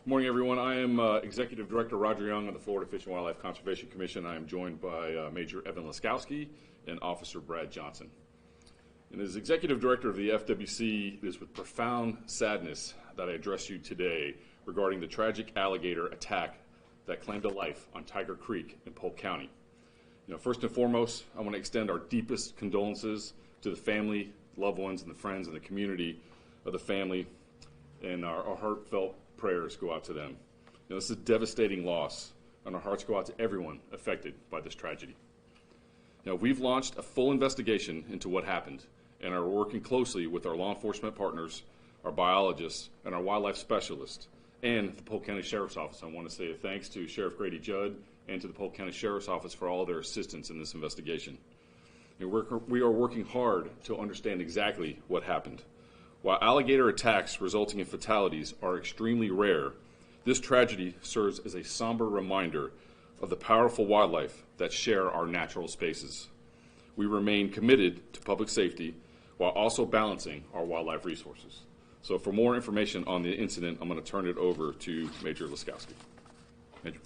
Good morning, everyone. I am Executive Director Roger Young of the Florida Fish and Wildlife Conservation Commission. I am joined by Major Evan Laskowski and Officer Brad Johnson. And as Executive Director of the FWC, it is with profound sadness that I address you today regarding the tragic alligator attack that claimed a life on Tiger Creek in Polk County. First and foremost, I want to extend our deepest condolences to the family, loved ones, and the friends and the community of the family, and our heartfelt prayers go out to them. This is a devastating loss, and our hearts go out to everyone affected by this tragedy. We've launched a full investigation into what happened and are working closely with our law enforcement partners, our biologists, and our wildlife specialists, and the Polk County Sheriff's Office. I want to say thanks to Sheriff Grady Judd and to the Polk County Sheriff's Office for all their assistance in this investigation. We are working hard to understand exactly what happened. While alligator attacks resulting in fatalities are extremely rare, this tragedy serves as a somber reminder of the powerful wildlife that share our natural spaces. We remain committed to public safety while also balancing our wildlife resources. So for more information on the incident, I'm going to turn it over to Major Laskowski. Major.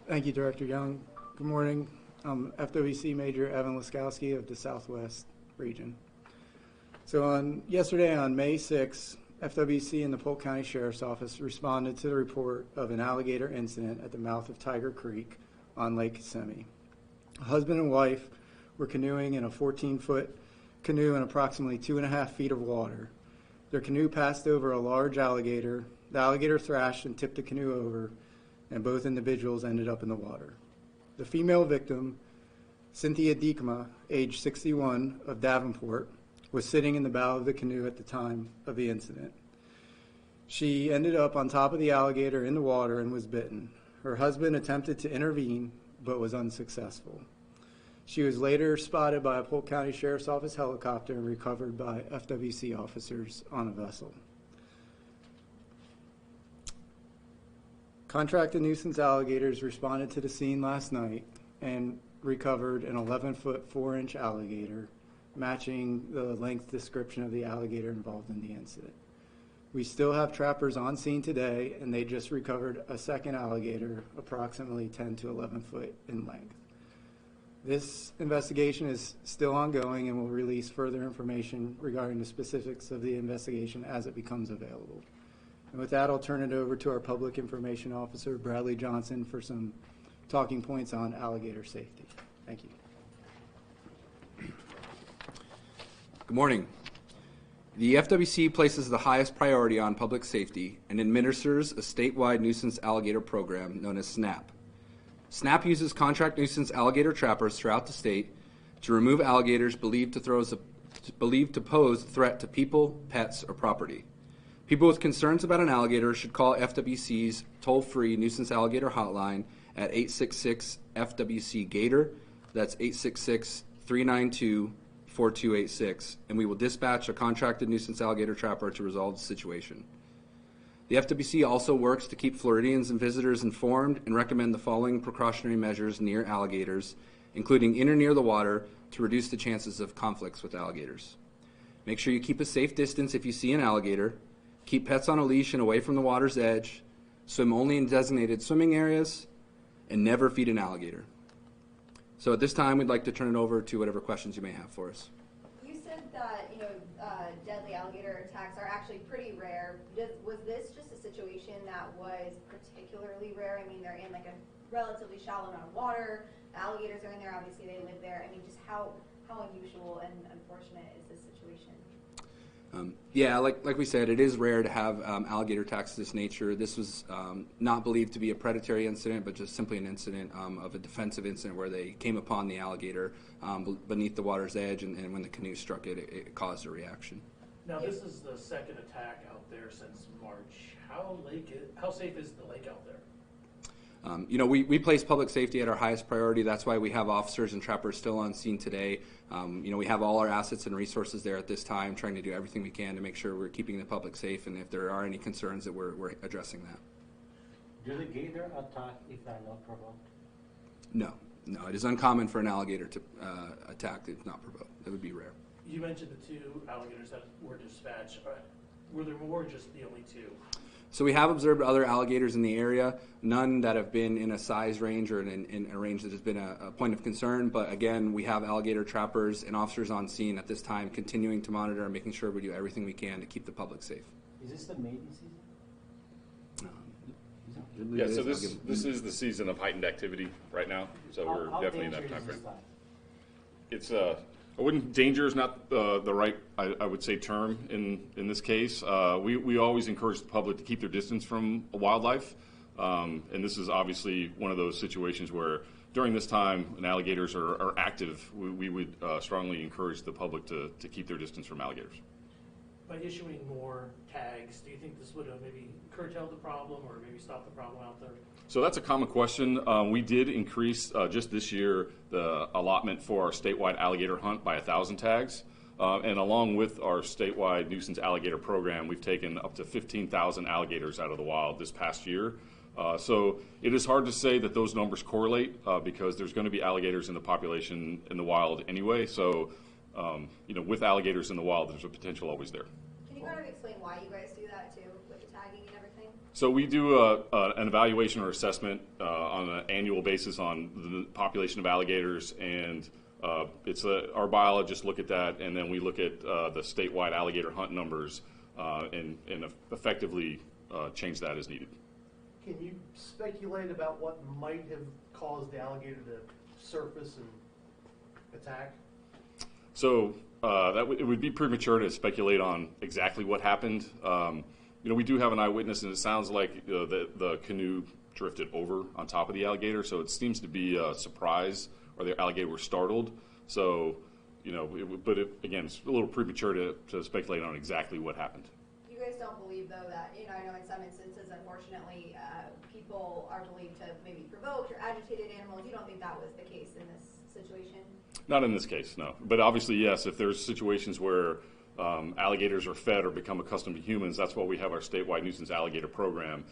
Thank you, Director Young. Good morning. I'm FWC Major Evan Laskowski of the Southwest region. So yesterday on May 6, FWC and the Polk County Sheriff's Office responded to the report of an alligator incident at the mouth of Tiger Creek on Lake Kissimmee. A husband and wife were canoeing in a 14-foot canoe in approximately 2.5 feet of water. Their canoe passed over a large alligator. The alligator thrashed and tipped the canoe over, and both individuals ended up in the water. The female victim, Cynthia Diekma, age 61, of Davenport, was sitting in the bow of the canoe at the time of the incident. She ended up on top of the alligator in the water and was bitten. Her husband attempted to intervene, but was unsuccessful. She was later spotted by a Polk County Sheriff's Office helicopter and recovered by FWC officers on a vessel. Contracted nuisance alligators responded to the scene last night and recovered an 11-foot 4-inch alligator, matching the length description of the alligator involved in the incident. We still have trappers on scene today, and they just recovered a second alligator, approximately 10 to 11 foot in length. This investigation is still ongoing, and will release further information regarding the specifics of the investigation as it becomes available. And with that, I'll turn it over to our Public Information Officer, Bradley Johnson, for some talking points on alligator safety. Thank you. Good morning. The FWC places the highest priority on public safety and administers a statewide nuisance alligator program known as SNAP. SNAP uses contract nuisance alligator trappers throughout the state to remove alligators believed to pose a threat to people, pets, or property. People with concerns about an alligator should call FWC's toll-free nuisance alligator hotline at 866-FWC-GATOR. That's 866-392-4286, and we will dispatch a contracted nuisance alligator trapper to resolve the situation. The FWC also works to keep Floridians and visitors informed and recommend the following precautionary measures near alligators, including in or near the water, to reduce the chances of conflicts with alligators. Make sure you keep a safe distance if you see an alligator. Keep pets on a leash and away from the water's edge. Swim only in designated swimming areas, and never feed an alligator. So at this time, we'd like to turn it over to whatever questions you may have for us. You said that deadly alligator attacks are actually pretty rare. Was this just a situation that was particularly rare? I mean, they're in like a relatively shallow amount of water. The alligators are in there. Obviously, they live there. I mean, just how unusual and unfortunate is this situation? Yeah, like we said, it is rare to have alligator attacks of this nature. This was not believed to be a predatory incident, but just simply an incident of a defensive incident where they came upon the alligator beneath the water's edge, and when the canoe struck it, it caused a reaction. Now, this is the second attack out there since March. How safe is the lake out there? We place public safety at our highest priority. That's why we have officers and trappers still on scene today. We have all our assets and resources there at this time, trying to do everything we can to make sure we're keeping the public safe, and if there are any concerns, that we're addressing that. Do the gator attack if they're not provoked? No, it is uncommon for an alligator to attack if not provoked. That would be rare. You mentioned the two alligators that were dispatched. were there more, or just the only two? So we have observed other alligators in the area, none that have been in a size range or in a range that has been a point of concern. But again, we have alligator trappers and officers on scene at this time, continuing to monitor and making sure we do everything we can to keep the public safe. Is this the mating season? Yeah, so this is the season of heightened activity right now, so we're definitely in that time frame. It's I wouldn't, danger is not the right, I would say, term in this case. We always encourage the public to keep their distance from wildlife, and this is obviously one of those situations where during this time when alligators are active, we would strongly encourage the public to keep their distance from alligators. By issuing more tags, do you think this would have maybe curtailed the problem or maybe stopped the problem out there? So that's a common question. We did increase just this year the allotment for our statewide alligator hunt by 1,000 tags. And along with our statewide nuisance alligator program, we've taken up to 15,000 alligators out of the wild this past year. So it is hard to say that those numbers correlate because there's going to be alligators in the population in the wild anyway. So, with alligators in the wild, there's a potential always there. Can you kind of explain why you guys do that too, with the tagging and everything? So we do an evaluation or assessment on an annual basis on the population of alligators, and our biologists look at that, and then we look at the statewide alligator hunt numbers and effectively change that as needed. Can you speculate about what might have caused the alligator to surface and attack? So it would be premature to speculate on exactly what happened. We do have an eyewitness, and it sounds like the canoe drifted over on top of the alligator, so it seems to be a surprise, or the alligator was startled. So, again, it's a little premature to speculate on exactly what happened. You guys don't believe, though, that, I know in some instances, unfortunately, people are believed to have maybe provoked or agitated animals. You don't think that was the case in this situation? Not in this case, no. But obviously, yes, if there's situations where alligators are fed or become accustomed to humans, that's why we have our statewide nuisance alligator program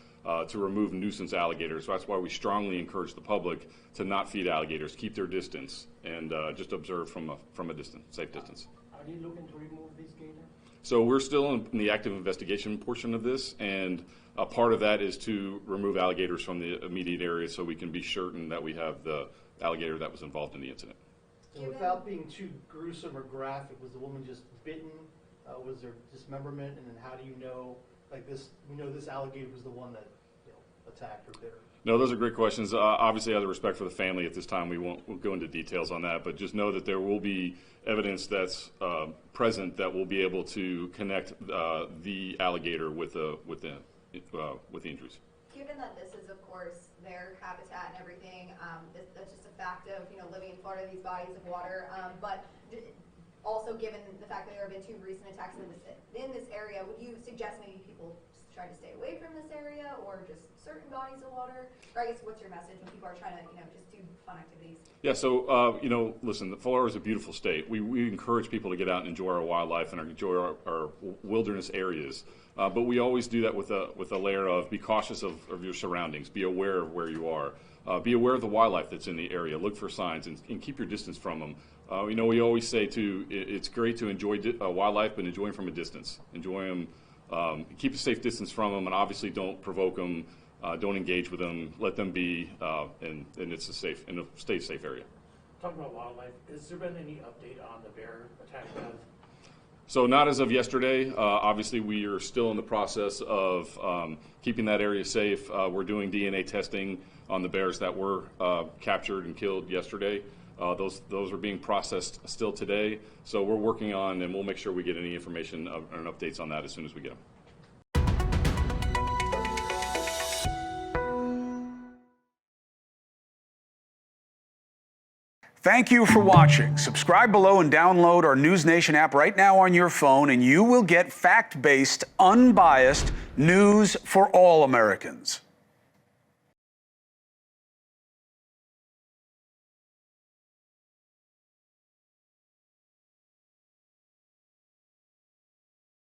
to remove nuisance alligators. So that's why we strongly encourage the public to not feed alligators, keep their distance, and just observe from a distance, safe distance. Are you looking to remove these gators? So we're still in the active investigation portion of this, and a part of that is to remove alligators from the immediate area so we can be certain that we have the alligator that was involved in the incident. So without being too gruesome or graphic, was the woman just bitten? Was there dismemberment? And then how do you know, we know this alligator was the one that attacked or bit her? No, those are great questions. Obviously, out of respect for the family at this time, we'll go into details on that, but just know that there will be evidence that's present that will be able to connect the alligator with the injuries. Given that this is, of course, their habitat and everything, that's just a fact of living in Florida, these bodies of water. But also, given the fact that there have been 2 recent attacks in this area, would you suggest maybe people just try to stay away from this area, or just certain bodies of water? Or I guess, what's your message when people are trying to just do fun activities? Yeah. So listen, Florida is a beautiful state. We encourage people to get out and enjoy our wildlife and enjoy our wilderness areas. But we always do that with a layer of be cautious of your surroundings, be aware of where you are, be aware of the wildlife that's in the area, look for signs, and keep your distance from them. We always say too, it's great to enjoy wildlife, but enjoy them from a distance. Enjoy them, keep a safe distance from them, and obviously don't provoke them, don't engage with them, let them be, and it's a safe area. Talking about wildlife, has there been any update on the bear attack? So not as of yesterday. Obviously, we are still in the process of keeping that area safe. We're doing DNA testing on the bears that were captured and killed yesterday. Those are being processed still today. So we're working on, and we'll make sure we get any information and updates on that as soon as we get them. Thank you for watching. Subscribe below and download our NewsNation app right now on your phone, and you will get fact-based, unbiased news for all Americans.